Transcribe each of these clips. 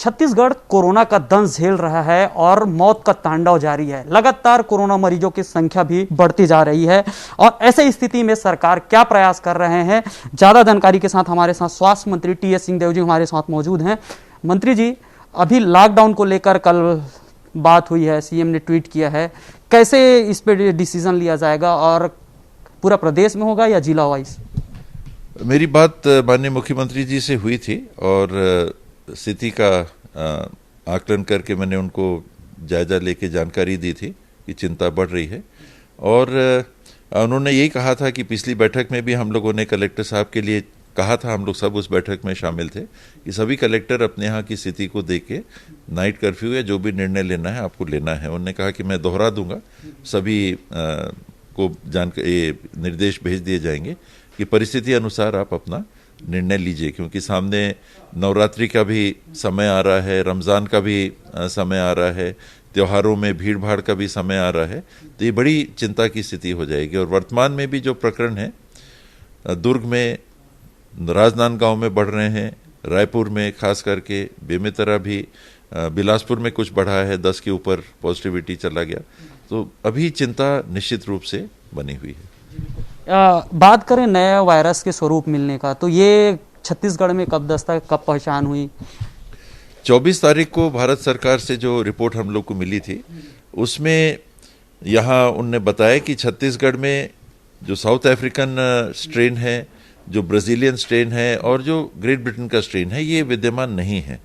Chhattisgarh corona का दंश झेल रहा है और मौत का तांडव जारी है। लगातार कोरोना मरीजों की संख्या भी बढ़ती जा रही है और ऐसे स्थिति में सरकार क्या प्रयास कर रहे हैं, ज्यादा जानकारी के साथ हमारे साथ स्वास्थ्य मंत्री टीएस सिंहदेव जी हमारे साथ मौजूद हैं। मंत्री जी, अभी लॉकडाउन को लेकर कल बात हुई है, सीएम ने ट्वीट किया है, कैसे इस पे डिसीजन लिया जाएगा और पूरा प्रदेश में होगा या जिला वाइज? मेरी बात माननीय मुख्यमंत्री जी से हुई थी और स्थिति का आकलन करके मैंने उनको जायजा लेके जानकारी दी थी कि चिंता बढ़ रही है और उन्होंने यही कहा था कि पिछली बैठक में भी हम लोगों ने कलेक्टर साहब के लिए कहा था, हम लोग सब उस बैठक में शामिल थे कि सभी कलेक्टर अपने यहाँ की स्थिति को देख के नाइट कर्फ्यू या जो भी निर्णय लेना है आपको लेना है। उन्होंने कहा कि मैं दोहरा दूंगा, सभी को निर्देश भेज दिए जाएंगे कि परिस्थिति अनुसार आप अपना निर्णय लीजिए, क्योंकि सामने नवरात्रि का भी समय आ रहा है, रमज़ान का भी समय आ रहा है, त्योहारों में भीड़ भाड़ का भी समय आ रहा है, तो ये बड़ी चिंता की स्थिति हो जाएगी। और वर्तमान में भी जो प्रकरण है दुर्ग में, राजनांदगांव में बढ़ रहे हैं, रायपुर में खास करके, बेमेतरा भी, बिलासपुर में कुछ बढ़ा है, 10 के ऊपर पॉजिटिविटी चला गया, तो अभी चिंता निश्चित रूप से बनी हुई है। बात करें नए वायरस के स्वरूप मिलने का, तो ये छत्तीसगढ़ में कब दस्तक, कब पहचान हुई? 24 तारीख को भारत सरकार से जो रिपोर्ट हम लोग को मिली थी उसमें यहाँ उनने बताया कि छत्तीसगढ़ में जो साउथ अफ्रीकन स्ट्रेन है, जो ब्राजीलियन स्ट्रेन है और जो ग्रेट ब्रिटेन का स्ट्रेन है, ये विद्यमान नहीं है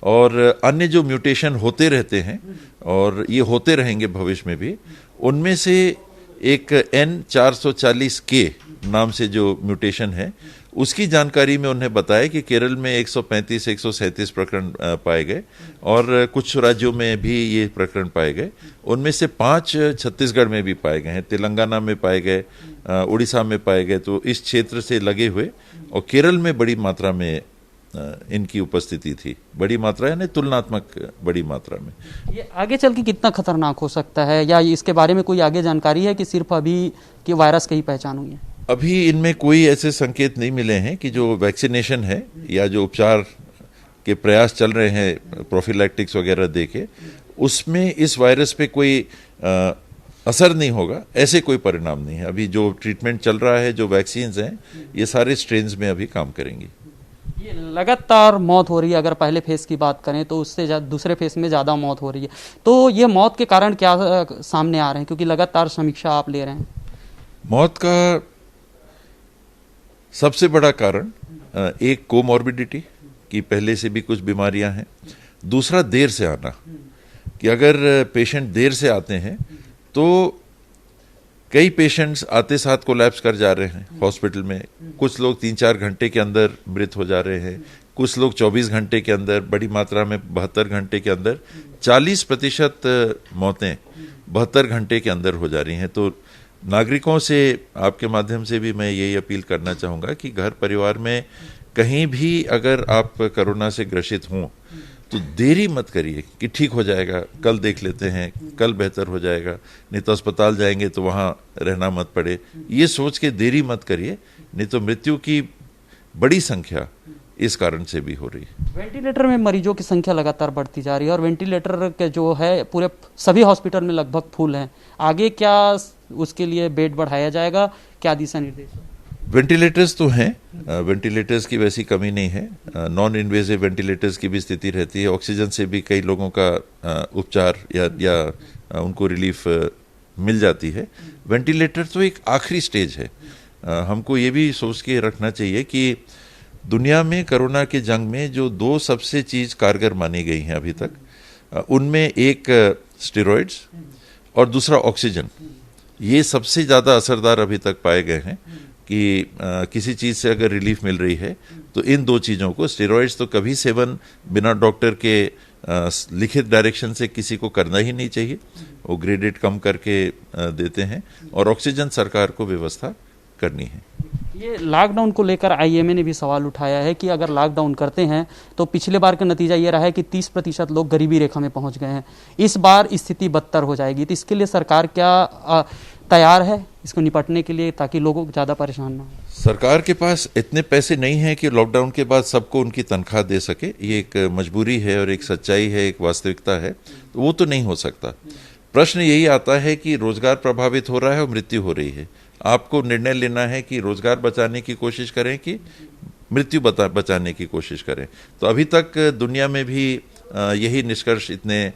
और अन्य जो म्यूटेशन होते रहते हैं और ये होते रहेंगे भविष्य में भी, उनमें से एक N440K नाम से जो म्यूटेशन है उसकी जानकारी में उन्हें बताया कि केरल में 135-137 प्रकरण पाए गए और कुछ राज्यों में भी ये प्रकरण पाए गए। उनमें से 5 छत्तीसगढ़ में भी पाए गए हैं, तेलंगाना में पाए गए, उड़ीसा में पाए गए, तो इस क्षेत्र से लगे हुए, और केरल में बड़ी मात्रा में इनकी उपस्थिति थी, बड़ी मात्रा यानी तुलनात्मक बड़ी मात्रा में। ये आगे चल के कितना खतरनाक हो सकता है, या इसके बारे में कोई आगे जानकारी है कि सिर्फ अभी कि वायरस की ही पहचान हुई है? अभी इनमें कोई ऐसे संकेत नहीं मिले हैं कि जो वैक्सीनेशन है या जो उपचार के प्रयास चल रहे हैं प्रोफिलैक्टिक्स वगैरह देके, उसमें इस वायरस पे कोई असर नहीं होगा, ऐसे कोई परिणाम नहीं है। अभी जो ट्रीटमेंट चल रहा है, जो वैक्सीन्स हैं, ये सारे स्ट्रेन्स में अभी काम करेंगी। ये लगातार मौत हो रही है, अगर पहले फेज की बात करें तो उससे दूसरे फेज में ज़्यादा मौत हो रही है, तो ये मौत के कारण क्या सामने आ रहे हैं, क्योंकि लगातार समीक्षा आप ले रहे हैं? मौत का सबसे बड़ा कारण एक कोमॉर्बिडिटी की पहले से भी कुछ बीमारियां हैं, दूसरा देर से आना, कि अगर पेशेंट देर से आते हैं तो कई पेशेंट्स आते साथ कोलैप्स कर जा रहे हैं हॉस्पिटल में, कुछ लोग 3-4 घंटे के अंदर मृत हो जा रहे हैं, कुछ लोग 24 घंटे के अंदर, बड़ी मात्रा में 72 घंटे के अंदर, 40% मौतें 72 घंटे के अंदर हो जा रही हैं। तो नागरिकों से आपके माध्यम से भी मैं यही अपील करना चाहूँगा कि घर परिवार में कहीं भी अगर आप कोरोना से ग्रसित हों तो देरी मत करिए कि ठीक हो जाएगा, कल देख लेते हैं, कल बेहतर हो जाएगा, नहीं तो अस्पताल जाएंगे तो वहाँ रहना मत पड़े, ये सोच के देरी मत करिए, नहीं तो मृत्यु की बड़ी संख्या इस कारण से भी हो रही है। वेंटिलेटर में मरीजों की संख्या लगातार बढ़ती जा रही है और वेंटिलेटर के जो है पूरे सभी हॉस्पिटल में लगभग फुल हैं, आगे क्या उसके लिए बेड बढ़ाया जाएगा, क्या दिशा निर्देश? वेंटिलेटर्स तो हैं, वेंटिलेटर्स की वैसी कमी नहीं है, नॉन इन्वेजिव वेंटिलेटर्स की भी स्थिति रहती है, ऑक्सीजन से भी कई लोगों का उपचार या उनको रिलीफ मिल जाती है। वेंटिलेटर तो एक आखिरी स्टेज है। हमको ये भी सोच के रखना चाहिए कि दुनिया में कोरोना के जंग में जो 2 सबसे चीज़ कारगर मानी गई हैं अभी तक, उनमें एक स्टेरॉइड्स और दूसरा ऑक्सीजन, ये सबसे ज़्यादा असरदार अभी तक पाए गए हैं कि किसी चीज़ से अगर रिलीफ मिल रही है तो इन 2 चीज़ों को, स्टेरॉइड्स तो कभी सेवन बिना डॉक्टर के लिखित डायरेक्शन से किसी को करना ही नहीं चाहिए, वो ग्रेडेड कम करके देते हैं, और ऑक्सीजन सरकार को व्यवस्था करनी है। ये लॉकडाउन को लेकर आईएमए ने भी सवाल उठाया है कि अगर लॉकडाउन करते हैं तो पिछले बार का नतीजा ये रहा है कि 30% लोग गरीबी रेखा में पहुंच गए हैं, इस बार स्थिति बदतर हो जाएगी, तो इसके लिए सरकार क्या तैयार है इसको निपटने के लिए ताकि लोगों को ज़्यादा परेशान ना हो? सरकार के पास इतने पैसे नहीं हैं कि लॉकडाउन के बाद सबको उनकी तनख्वाह दे सके। ये एक मजबूरी है और एक सच्चाई है, एक वास्तविकता है, तो वो तो नहीं हो सकता। प्रश्न यही आता है कि रोजगार प्रभावित हो रहा है और मृत्यु हो रही है। आपको निर्णय लेना है कि रोजगार बचाने की कोशिश करें कि मृत्यु बचाने की कोशिश करें। तो अभी तक दुनिया में भी यही निष्कर्ष इतने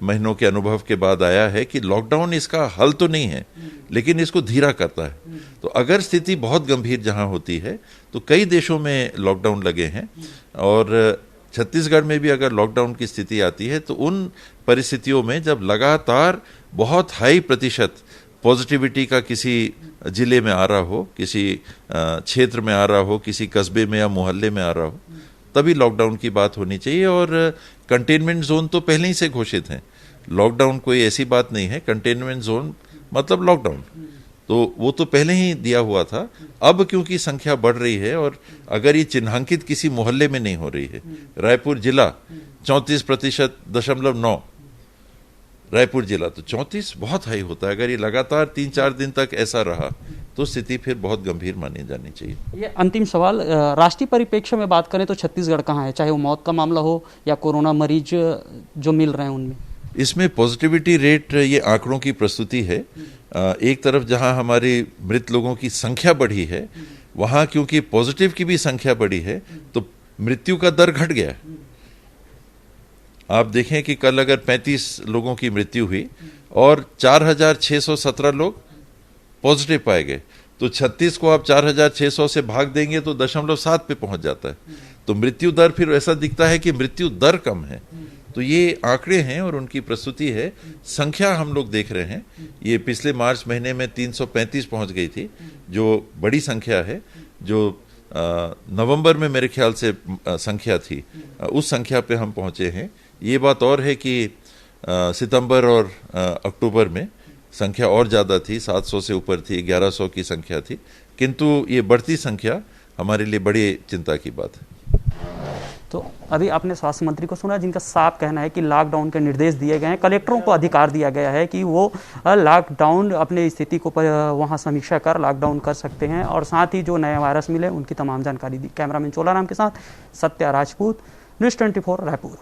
महीनों के अनुभव के बाद आया है कि लॉकडाउन इसका हल तो नहीं है, लेकिन इसको धीरा करता है। तो अगर स्थिति बहुत गंभीर जहां होती है तो कई देशों में लॉकडाउन लगे हैं, और छत्तीसगढ़ में भी अगर लॉकडाउन की स्थिति आती है तो उन परिस्थितियों में जब लगातार बहुत हाई प्रतिशत पॉजिटिविटी का किसी जिले में आ रहा हो, किसी क्षेत्र में आ रहा हो, किसी कस्बे में या मोहल्ले में आ रहा हो, तभी लॉकडाउन की बात होनी चाहिए। और कंटेनमेंट जोन तो पहले ही से घोषित हैं। लॉकडाउन कोई ऐसी बात नहीं है, कंटेनमेंट जोन मतलब लॉकडाउन, तो वो तो पहले ही दिया हुआ था। अब क्योंकि संख्या बढ़ रही है और अगर ये चिन्हांकित किसी मोहल्ले में नहीं हो रही है, रायपुर जिला 34.9, रायपुर जिला तो 34 बहुत हाई होता है। अगर ये लगातार 3-4 दिन तक ऐसा रहा तो स्थिति फिर बहुत गंभीर मानी जानी चाहिए। ये अंतिम सवाल, राष्ट्रीय परिप्रेक्ष्य में बात करें तो छत्तीसगढ़ कहाँ है, चाहे वो मौत का मामला हो या कोरोना मरीज जो मिल रहे हैं उनमें? इसमें पॉजिटिविटी रेट, ये आंकड़ों की प्रस्तुति है। एक तरफ जहां हमारी मृत लोगों की संख्या बढ़ी है, वहां क्योंकि पॉजिटिव की भी संख्या बढ़ी है तो मृत्यु का दर घट गया। आप देखें कि कल अगर 35 लोगों की मृत्यु हुई और 4,617 लोग पॉजिटिव पाए गए, तो 36 को आप 4,600 से भाग देंगे तो 0.7 पे पहुंच जाता है। तो मृत्यु दर फिर ऐसा दिखता है कि मृत्यु दर कम है। तो ये आंकड़े हैं और उनकी प्रस्तुति है। संख्या हम लोग देख रहे हैं, ये पिछले मार्च महीने में 335 पहुंच गई थी, जो बड़ी संख्या है। जो नवंबर में मेरे ख्याल से संख्या थी, उस संख्या पे हम पहुंचे हैं। ये बात और है कि सितंबर और अक्टूबर में संख्या और ज़्यादा थी, 700 से ऊपर थी, 1100 की संख्या थी। किंतु ये बढ़ती संख्या हमारे लिए बड़ी चिंता की बात है। तो अभी आपने स्वास्थ्य मंत्री को सुना, जिनका साफ कहना है कि लॉकडाउन के निर्देश दिए गए हैं, कलेक्टरों को अधिकार दिया गया है कि वो लॉकडाउन अपने स्थिति को वहाँ समीक्षा कर लॉकडाउन कर सकते हैं, और साथ ही जो नए वायरस मिले उनकी तमाम जानकारी दी। कैमरामैन चोलाराम के साथ सत्या राजपूत, न्यूज़ 24 रायपुर।